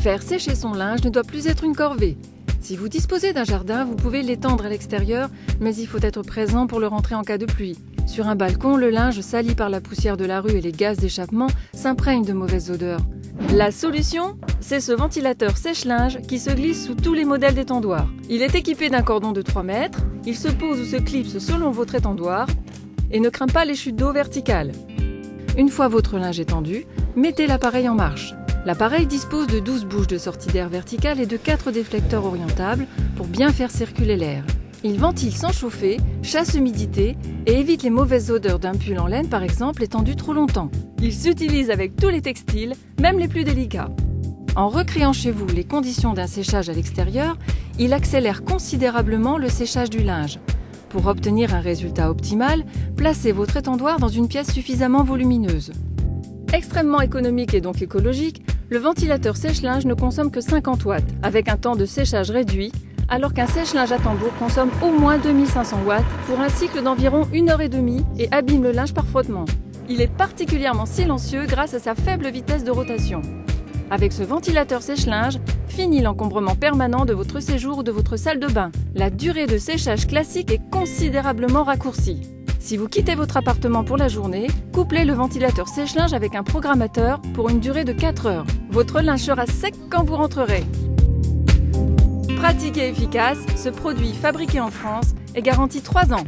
Faire sécher son linge ne doit plus être une corvée. Si vous disposez d'un jardin, vous pouvez l'étendre à l'extérieur, mais il faut être présent pour le rentrer en cas de pluie. Sur un balcon, le linge sali par la poussière de la rue et les gaz d'échappement s'imprègne de mauvaises odeurs. La solution, c'est ce ventilateur sèche-linge qui se glisse sous tous les modèles d'étendoirs. Il est équipé d'un cordon de 3 mètres, il se pose ou se clipse selon votre étendoir et ne craint pas les chutes d'eau verticales. Une fois votre linge étendu, mettez l'appareil en marche. L'appareil dispose de 12 bouches de sortie d'air verticales et de 4 déflecteurs orientables pour bien faire circuler l'air. Il ventile sans chauffer, chasse l'humidité et évite les mauvaises odeurs d'un pull en laine par exemple étendu trop longtemps. Il s'utilise avec tous les textiles, même les plus délicats. En recréant chez vous les conditions d'un séchage à l'extérieur, il accélère considérablement le séchage du linge. Pour obtenir un résultat optimal, placez votre étendoir dans une pièce suffisamment volumineuse. Extrêmement économique et donc écologique, le ventilateur sèche-linge ne consomme que 50 watts, avec un temps de séchage réduit, alors qu'un sèche-linge à tambour consomme au moins 2500 watts pour un cycle d'environ 1h30 et abîme le linge par frottement. Il est particulièrement silencieux grâce à sa faible vitesse de rotation. Avec ce ventilateur sèche-linge, fini l'encombrement permanent de votre séjour ou de votre salle de bain. La durée de séchage classique est considérablement raccourcie. Si vous quittez votre appartement pour la journée, couplez le ventilateur sèche-linge avec un programmateur pour une durée de 4 heures. Votre linge sera sec quand vous rentrerez. Pratique et efficace, ce produit fabriqué en France est garanti 3 ans.